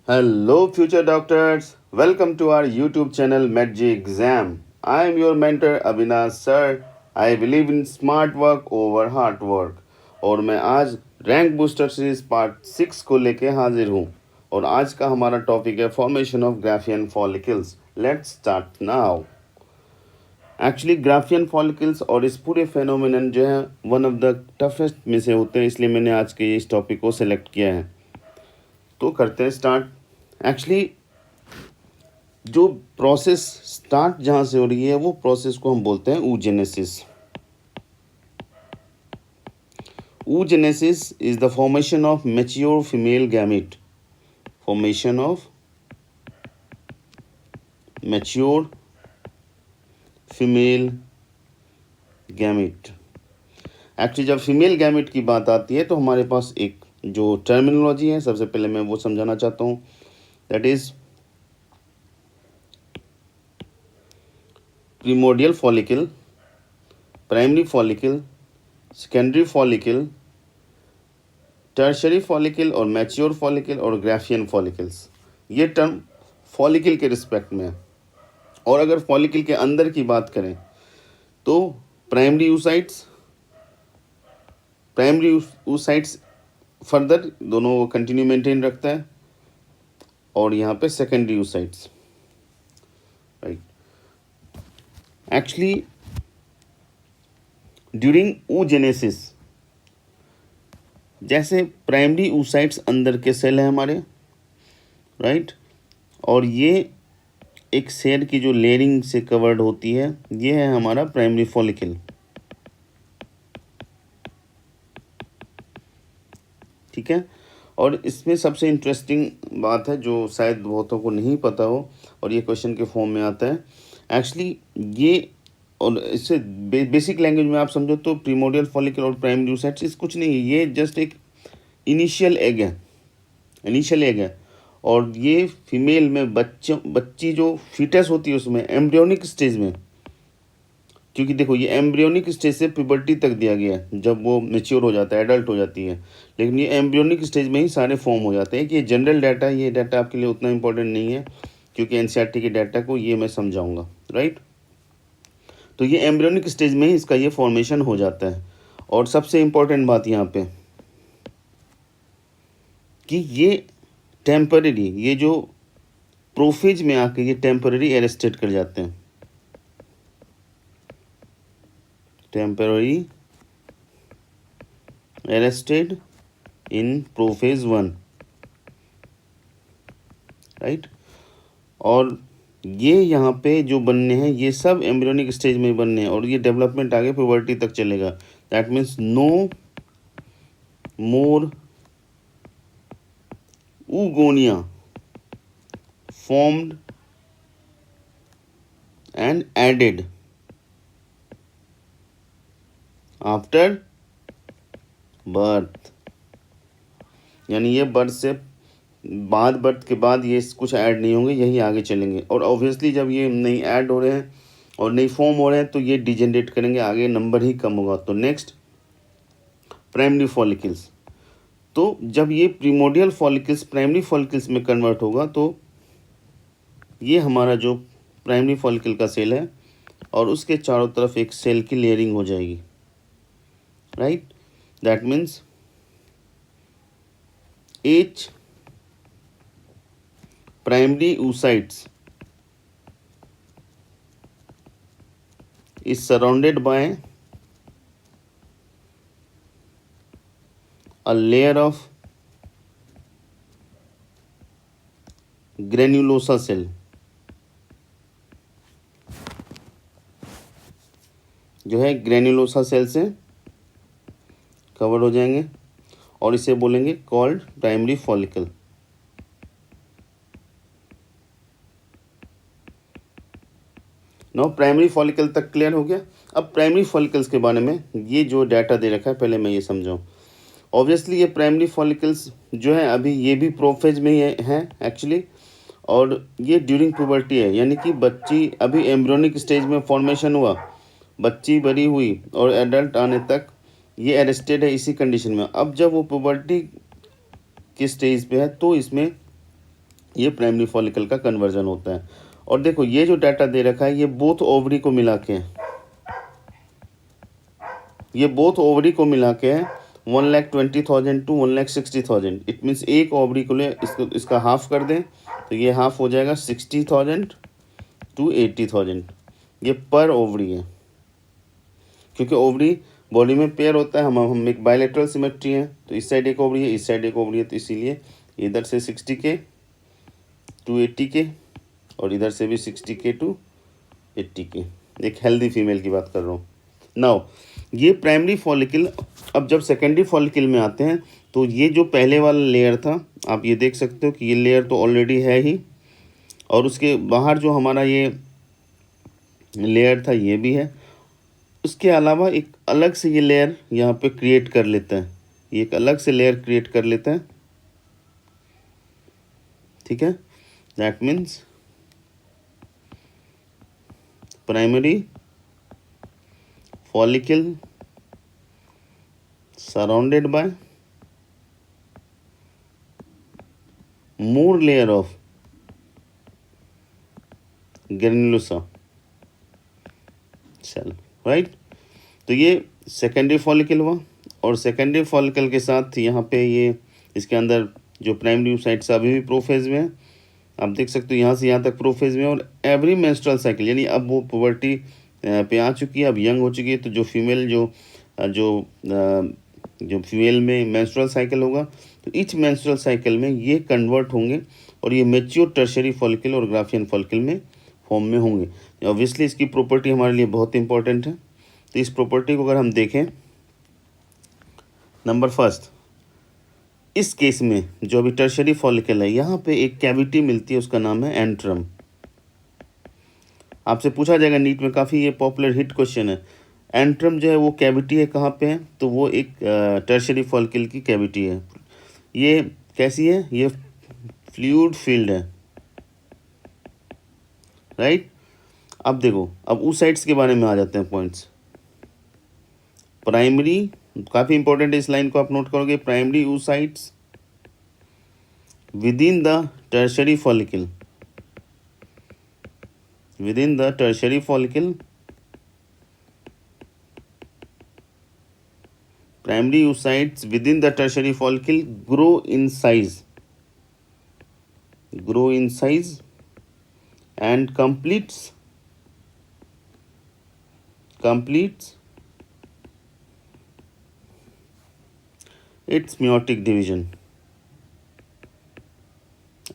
Hello, future doctors. Welcome to our YouTube channel MedG Exam. I am your mentor Avinash sir. I believe in smart work over hard work. और मैं आज rank booster series part 6 को लेके हाजिर हूँ और आज का हमारा टॉपिक है formation of Graafian follicles. Let's start now. Actually Graafian follicles और इस पूरे फेनोमेनन जो है वन ऑफ द टफेस्ट में से होते हैं, इसलिए मैंने आज के इस टॉपिक को सिलेक्ट किया है. तो करते हैं स्टार्ट. एक्चुअली जो प्रोसेस स्टार्ट जहाँ से हो रही है वो प्रोसेस को हम बोलते हैं oogenesis. Oogenesis is the formation of mature female gamete. Formation of mature female gamete. Actually जब फीमेल गैमेट की बात आती है तो हमारे पास एक जो टर्मिनोलॉजी है सबसे पहले मैं वो समझाना चाहता हूँ. That is primordial follicle, primary follicle, secondary follicle, tertiary follicle और मैच्योर फॉलिकल और ग्राफियन फॉलिकल्स. ये टर्म फॉलिकल के रिस्पेक्ट में है. और अगर फॉलिकल के अंदर की बात करें तो प्राइमरी oocytes फर्दर दोनों कंटिन्यू मेंटेन रखता है और यहाँ पे secondary oocytes. Right. Actually during oogenesis जैसे प्राइमरी oocytes अंदर के सेल हैं हमारे, राइट, और ये एक सेल की जो लेयरिंग से कवर्ड होती है ये है हमारा प्राइमरी फॉलिकल. ठीक है. और इसमें सबसे इंटरेस्टिंग बात है जो शायद बहुतों को नहीं पता हो और ये क्वेश्चन के फॉर्म में आता है. एक्चुअली ये और इससे बेसिक लैंग्वेज में आप समझो तो प्रीमोडियल फॉलिकल और प्राइमरी oocytes कुछ नहीं है, ये जस्ट एक इनिशियल एग है. और ये फीमेल में बच्ची जो फीटस होती है उसमें एम्ब्रियोनिक स्टेज में, क्योंकि देखो ये एम्ब्रियोनिक स्टेज से प्यूबर्टी तक दिया गया है जब वो मेच्योर हो जाता है, एडल्ट हो जाती है, लेकिन ये एम्ब्रियोनिक स्टेज में ही सारे फॉर्म हो जाते हैं. कि ये जनरल डाटा, ये डाटा आपके लिए उतना इंपॉर्टेंट नहीं है क्योंकि एनसीईआरटी के डाटा को ये मैं समझाऊंगा. राइट. तो ये एम्ब्रियोनिक स्टेज में ही इसका ये फॉर्मेशन हो जाता है. और सबसे इम्पोर्टेंट बात यहाँ पे कि ये टेम्पररी, ये जो प्रोफेज में आके ये टेम्पररी अरेस्टेड कर जाते हैं. Temporary arrested in prophase 1. Right. और ये यहाँ पे जो बनने हैं ये सब एम्ब्रियोनिक स्टेज में बनने हैं और ये डेवलपमेंट आगे प्यूबर्टी तक चलेगा. That means no more oogonia formed and added after birth. यानी ये बर्थ के बाद ये कुछ ऐड नहीं होंगे, यही आगे चलेंगे. और ऑब्वियसली जब ये नहीं ऐड हो रहे हैं और नहीं फॉर्म हो रहे हैं तो ये डिजेनरेट करेंगे, आगे नंबर ही कम होगा. तो नेक्स्ट प्राइमरी फॉलिकल्स. तो जब ये प्रीमोडियल फॉलिकल्स प्राइमरी फॉलिकल्स में कन्वर्ट होगा तो ये हमारा जो प्राइमरी फॉलिकल का सेल है और उसके चारों तरफ एक सेल की लेयरिंग हो जाएगी. Right. That means each primary oocytes is surrounded by a layer of granulosa cell. जो है ग्रेन्युलोसा सेल से कवर हो जाएंगे और इसे बोलेंगे called primary follicle. No primary follicle तक क्लियर हो गया. अब प्राइमरी फॉलिकल्स के बारे में ये जो डाटा दे रखा है पहले मैं ये समझाऊँ. ऑब्वियसली ये प्राइमरी फॉलिकल्स जो है अभी ये भी प्रोफेज में ही हैं एक्चुअली, और ये ड्यूरिंग प्यूबर्टी है, यानी कि बच्ची अभी एम्ब्रियोनिक स्टेज में फॉर्मेशन हुआ, बच्ची बड़ी हुई और एडल्ट आने तक ये अरेस्टेड है इसी कंडीशन में. अब जब वो प्यूबर्टी के स्टेज पे है तो इसमें ये प्राइमरी फॉलिकल का कन्वर्जन होता है। और देखो ये जो डाटा दे रखा है ये बोथ ओवरी को मिला के है, ये बोथ ओवरी को मिला के है 1,20,000 टू 1,60,000। इट मीन्स एक ओवरी को ले इसका हाफ कर दें तो ये हाफ हो जाएगा 60,000 टू 80,000। ये पर ओवरी है, क्योंकि ओवरी बॉडी में पेयर होता है, हम एक बायलैटरल सिमेट्री है, तो इस साइड एक ओवरी है, इस साइड एक ओवरी है, तो इसीलिए इधर से 60K टू 80K और इधर से भी 60K टू 80K। एक हेल्दी फीमेल की बात कर रहा हूँ। नाउ ये प्राइमरी फॉलिकल, अब जब सेकेंडरी फॉलिकल में आते हैं तो ये जो पहले वाला लेयर था, आप ये देख सकते हो कि ये लेयर तो ऑलरेडी है ही, और उसके बाहर जो हमारा ये लेयर था ये भी है। उसके अलावा एक अलग से ये लेयर यहाँ पे क्रिएट कर लेता है, ये एक अलग से लेयर क्रिएट कर लेता है, ठीक है। That means primary follicle surrounded by more layer of granulosa cell, right. तो ये सेकेंडरी फॉलिकल हुआ, और सेकेंडरी फॉलिकल के साथ यहाँ पे ये इसके अंदर जो प्राइमरी oocytes अभी भी प्रोफेज में है, आप देख सकते हो यहाँ से यहाँ तक प्रोफेज में। और एवरी मेंस्ट्रुअल साइकिल, यानी अब वो पुबर्टी पे आ चुकी है, अब यंग हो चुकी है, तो जो फीमेल जो फीमेल में मेंस्ट्रुअल साइकिल होगा तो ईच मेंस्ट्रुअल साइकिल में ये कन्वर्ट होंगे और ये मैच्योर टर्शरी फॉलिकल और ग्राफियन फॉलिकल में फॉर्म में होंगे। ऑब्वियसली इसकी प्रॉपर्टी हमारे लिए बहुत इंपॉर्टेंट है। तो इस प्रॉपर्टी को अगर हम देखें, नंबर फर्स्ट, इस केस में जो अभी टर्शरी फॉलिकल है यहाँ पे एक कैविटी मिलती है, उसका नाम है एंट्रम। आपसे पूछा जाएगा नीट में, काफ़ी ये पॉपुलर हिट क्वेश्चन है। एंट्रम जो है वो कैविटी है कहाँ पे है, तो वो एक टर्शरी फॉलिकल की कैविटी है। ये कैसी है, ये फ्लूइड फील्ड है, राइट। अब देखो, अब oocytes के बारे में आ जाते हैं पॉइंट्स। प्राइमरी, काफ़ी इंपॉर्टेंट है, इस लाइन को आप नोट करोगे, primary oocytes within the tertiary follicle, within the tertiary follicle, primary oocytes within the tertiary follicle grow in size and completes its meiotic division।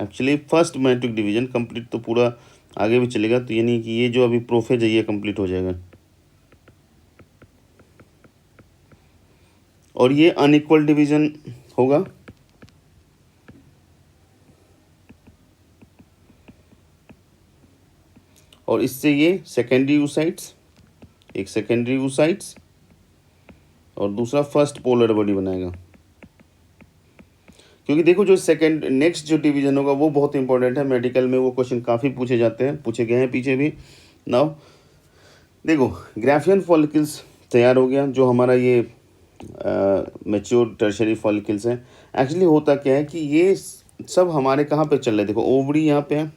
Actually first meiotic division complete तो पूरा आगे भी चलेगा, तो यानी कि ये जो अभी प्रोफेज है ये कंप्लीट हो जाएगा, और ये अनइक्वल डिवीजन होगा। और इससे ये सेकेंडरी oocytes, एक सेकेंडरी oocytes और दूसरा फर्स्ट पोलर बॉडी बनाएगा। क्योंकि देखो जो सेकंड नेक्स्ट जो डिवीजन होगा वो बहुत इंपॉर्टेंट है, मेडिकल में वो क्वेश्चन काफ़ी पूछे जाते हैं, पूछे गए हैं पीछे भी। नाउ देखो, ग्राफियन फॉलिकल्स तैयार हो गया, जो हमारा ये मैच्योर टर्शरी फॉलिकल्स हैं। एक्चुअली होता क्या है कि ये सब हमारे कहाँ पे चल रहे हैं, देखो ओवरी यहाँ पे है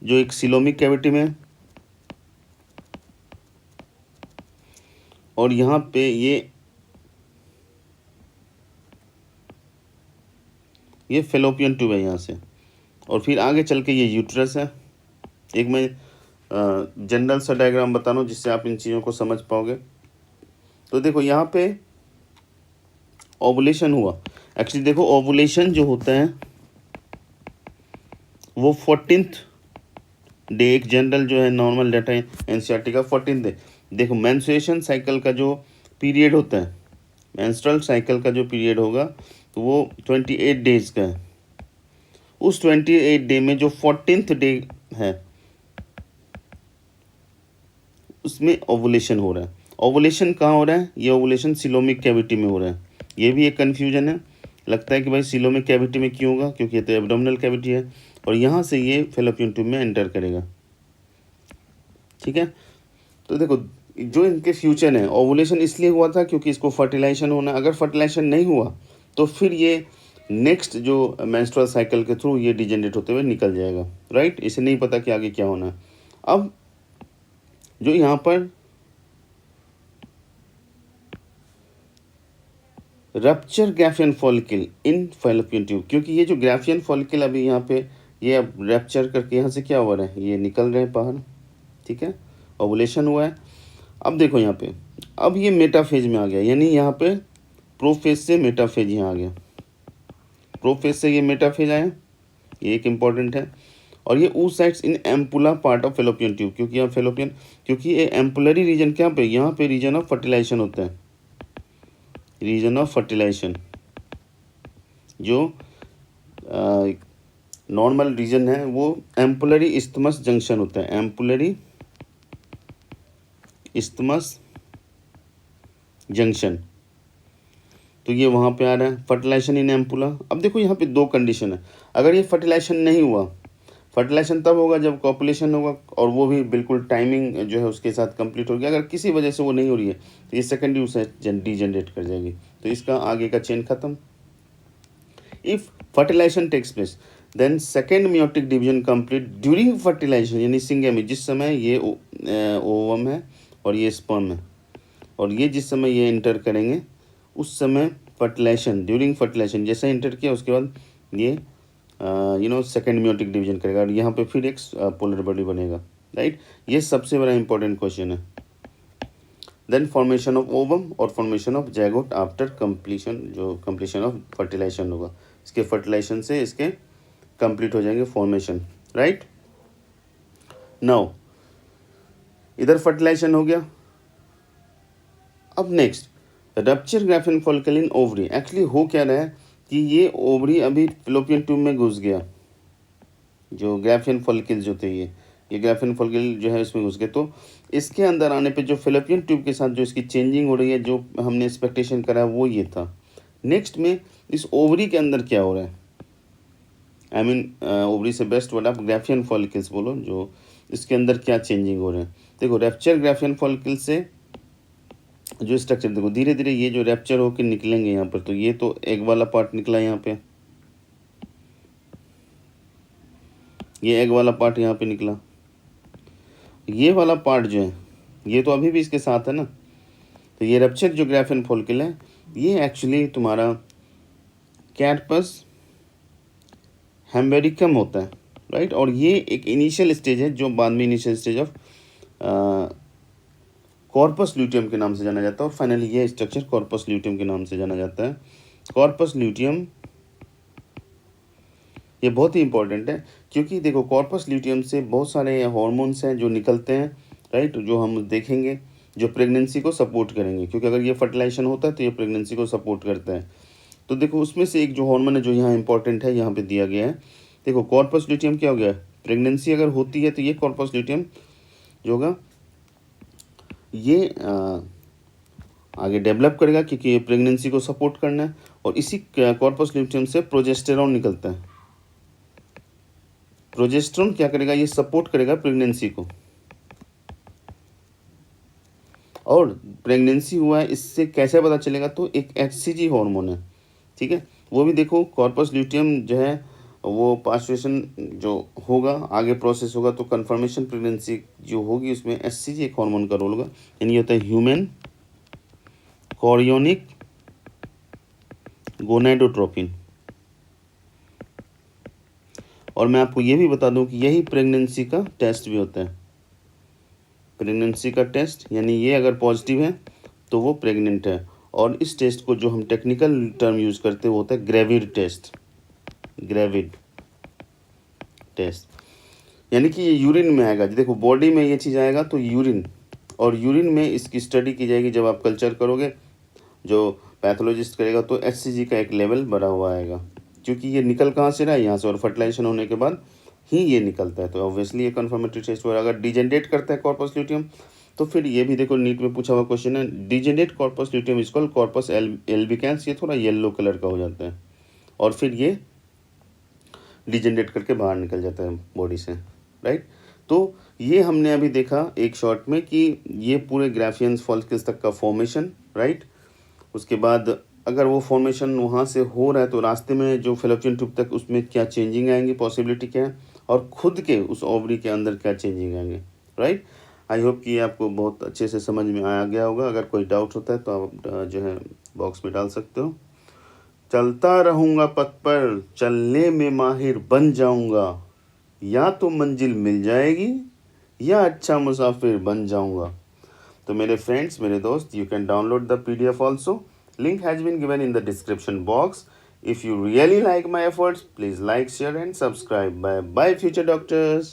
जो एक सिलोमिक कैविटी में है, और यहाँ पे ये फेलोपियन ट्यूब है यहाँ से, और फिर आगे चल के ये यूट्रस है। एक मैं जनरल सा डायग्राम बता रहा हूँ जिससे आप इन चीज़ों को समझ पाओगे। तो देखो यहाँ पे ओवुलेशन हुआ। एक्चुअली देखो ओवुलेशन जो होता है वो 14th डे, एक जनरल जो है नॉर्मल डाटा है एनसीईआरटी का 14th डे। देखो मेंस्ट्रुएशन साइकिल का जो पीरियड होता है, मेंस्ट्रुअल साइकिल का जो पीरियड होगा तो वो 28 डेज का है। उस 28 डे में जो 14th डे है उसमें ओवुलेशन हो रहा है। ओवुलेशन कहाँ हो रहा है, ये ओवुलेशन सिलोमिक कैविटी में हो रहा है। ये भी एक कन्फ्यूजन है, लगता है कि भाई सिलोमिक कैविटी में क्यों होगा, क्योंकि ये तो एब्डोमिनल कैविटी है, और यहाँ से ये फेलोपियन ट्यूब में एंटर करेगा, ठीक है। तो देखो जो इनके फ्यूचर है, ओवुलेशन इसलिए हुआ था क्योंकि इसको फर्टिलाइजेशन होना, अगर फर्टिलाइजेशन नहीं हुआ तो फिर ये नेक्स्ट जो मेंस्ट्रुअल साइकिल के थ्रू ये डिजेनरेट होते हुए निकल जाएगा, राइट। इसे नहीं पता कि आगे क्या होना है। अब जो यहाँ पर रप्चर ग्राफियन फॉलिकल इन फैलोपियन ट्यूब, क्योंकि ये जो ग्राफियन फॉलिकल अभी यहाँ पे ये अब रप्चर करके यहाँ से क्या हो रहा है, ये निकल रहे हैं बाहर, ठीक है, ओवुलेशन हुआ है। अब देखो यहाँ पे, अब ये मेटाफेज में आ गया, यानी यहाँ पे प्रोफेज से मेटाफेज यहाँ आ गया, प्रोफेज से ये मेटाफेज आया, ये एक इम्पॉर्टेंट है। और ये oocytes in ampulla part of fallopian tube, क्योंकि यहाँ फेलोपियन, क्योंकि ये एम्पुलरी रीजन क्या पे, यहाँ पे रीजन ऑफ फर्टिलाइजेशन होता है, रीजन ऑफ फर्टिलाइजेशन जो नॉर्मल रीजन है वो एम्पुलरी इस्थमस जंक्शन होता है, एम्पुलरी इस्थमस जंक्शन, तो ये वहाँ पे आ रहा है फर्टिलाइजेशन इन एम्पुला। अब देखो यहाँ पे दो कंडीशन है, अगर ये फर्टिलाइजेशन नहीं हुआ, फर्टिलाइजेशन तब होगा जब कॉपुलेशन होगा, और वो भी बिल्कुल टाइमिंग जो है उसके साथ कंप्लीट हो गया, अगर किसी वजह से वो नहीं हो रही है तो ये सेकेंडरी उसे डीजनरेट कर जाएगी, तो इसका आगे का चेन खत्म। If fertilization takes place then second meiotic division complete during fertilization, यानी सिंगेमी, जिस समय ये ओवम है और ये स्पर्म है, और ये जिस समय ये इंटर करेंगे उस समय फर्टिलाइजेशन, ड्यूरिंग फर्टिलाइजेशन जैसे इंटर किया उसके बाद ये सेकेंड मियोटिक डिवीजन करेगा, और यहाँ पे फिर एक पोलर बॉडी बनेगा, राइट। ये सबसे बड़ा इंपॉर्टेंट क्वेश्चन है। देन फॉर्मेशन ऑफ ओवम और formation of zygote after completion, जो कंप्लीशन ऑफ फर्टिलाइजेशन होगा, इसके फर्टिलाइजेशन से इसके कंप्लीट हो जाएंगे फॉर्मेशन, राइट। नाउ इधर फर्टिलाइजेशन हो गया। अब next rupture Graafian follicle in ovary, actually हो क्या रहा है कि ये ओवरी अभी फिलोपियन ट्यूब में घुस गया, जो ग्राफियन फॉलिकल जो थे ये ग्राफियन फॉलिकल जो है इसमें घुस गए, तो इसके अंदर आने पे जो फिलोपियन ट्यूब के साथ जो इसकी चेंजिंग हो रही है, जो हमने एक्सपेक्टेशन करा वो ये था। नेक्स्ट में इस ओवरी के अंदर क्या हो रहा है, आई मीन ओवरी से बेस्ट वर्ड आप ग्राफियन फॉलिकल्स बोलो, जो इसके अंदर क्या चेंजिंग हो रहे हैं। देखो रैप्चर ग्राफियन फॉलिकल से जो स्ट्रक्चर, देखो धीरे धीरे ये जो रैप्चर होकर निकलेंगे यहाँ पर, तो ये तो एग वाला पार्ट निकला यहाँ पे, ये एग वाला पार्ट यहाँ पे निकला, ये वाला पार्ट जो है ये तो अभी भी इसके साथ है ना, तो ये रप्चर जो ग्राफियन फॉलिकल है ये एक्चुअली तुम्हारा कैरपस हेम्बेरिकम होता है, राइट। और ये एक इनिशियल स्टेज है जो बाद में initial stage of corpus luteum के नाम से जाना जाता है, और फाइनली ये स्ट्रक्चर कॉर्पस ल्यूटियम के नाम से जाना जाता है। कॉर्पस ल्यूटियम ये बहुत ही इंपॉर्टेंट है, क्योंकि देखो कॉर्पस ल्यूटियम से बहुत सारे हार्मोन्स हैं जो निकलते हैं, राइट, जो हम देखेंगे जो प्रेगनेंसी को सपोर्ट करेंगे, क्योंकि अगर ये फर्टिलाइजेशन होता है तो ये प्रेगनेंसी को सपोर्ट करता है। तो देखो उसमें से एक जो हार्मोन है जो यहाँ इंपॉर्टेंट है, यहाँ पे दिया गया है। देखो कॉर्पस ल्यूटियम क्या हो गया, प्रेगनेंसी अगर होती है तो ये कॉर्पस ल्यूटियम जो होगा ये आगे डेवलप करेगा, क्योंकि ये प्रेगनेंसी को सपोर्ट करना है, और इसी कॉर्पस ल्यूटियम से प्रोजेस्टेरॉन निकलता है। प्रोजेस्टेरॉन क्या करेगा, ये सपोर्ट करेगा प्रेगनेंसी को, और प्रेगनेंसी हुआ है इससे कैसे पता चलेगा, तो एक एचसीजी हार्मोन है, ठीक है, वो भी देखो कॉर्पस ल्यूटियम जो है वो पास्चुरेशन जो होगा आगे प्रोसेस होगा, तो कंफर्मेशन प्रेगनेंसी जो होगी उसमें एचसीजी एक हार्मोन का रोल होगा, यानी होता है ह्यूमन कोरियोनिक गोनेडोट्रोपिन। और मैं आपको ये भी बता दूं कि यही प्रेगनेंसी का टेस्ट भी होता है, प्रेगनेंसी का टेस्ट, यानी ये अगर पॉजिटिव है तो वो प्रेग्नेंट है, और इस टेस्ट को जो हम टेक्निकल टर्म यूज़ करते हैं वो होता है ग्रेविड टेस्ट, ग्रेविड टेस्ट, यानी कि ये यूरिन में आएगा। देखो बॉडी में ये चीज़ आएगा तो यूरिन, और यूरिन में इसकी स्टडी की जाएगी जब आप कल्चर करोगे, जो पैथोलॉजिस्ट करेगा, तो एचसीजी का एक लेवल बढ़ा हुआ आएगा, क्योंकि ये निकल कहाँ से रहा है, यहाँ से, और फर्टिलाइजेशन होने के बाद ही ये निकलता है, तो ऑब्वियसली ये कन्फर्मेटरी टेस्ट हुआ। अगर डिजेनरेट करता है कॉर्पस ल्यूटियम तो फिर ये भी देखो नीट में पूछा हुआ क्वेश्चन है, degenerate corpus luteum is called corpus albicans, ये थोड़ा येलो कलर का हो जाता है, और फिर ये डिजेनरेट करके बाहर निकल जाता है बॉडी से, राइट। तो ये हमने अभी देखा एक शॉर्ट में कि ये पूरे ग्राफियन फॉलिकल्स तक का फॉर्मेशन, राइट। उसके बाद अगर वो फॉर्मेशन वहाँ से हो रहा है तो रास्ते में जो फेलोपियन ट्यूब तक उसमें क्या चेंजिंग आएंगी, पॉसिबिलिटी क्या है, और खुद के उस ओवरी के अंदर क्या चेंजिंग आएंगे, राइट। आई होप कि आपको बहुत अच्छे से समझ में आ गया होगा। अगर कोई डाउट होता है तो आप जो है बॉक्स में डाल सकते हो। चलता रहूँगा पथ पर, चलने में माहिर बन जाऊँगा, या तो मंजिल मिल जाएगी या अच्छा मुसाफिर बन जाऊँगा। तो मेरे फ्रेंड्स, मेरे दोस्त, you can download the PDF also. Link has been given in the description box. If you really like my efforts, please like, share and subscribe. Bye bye, future doctors.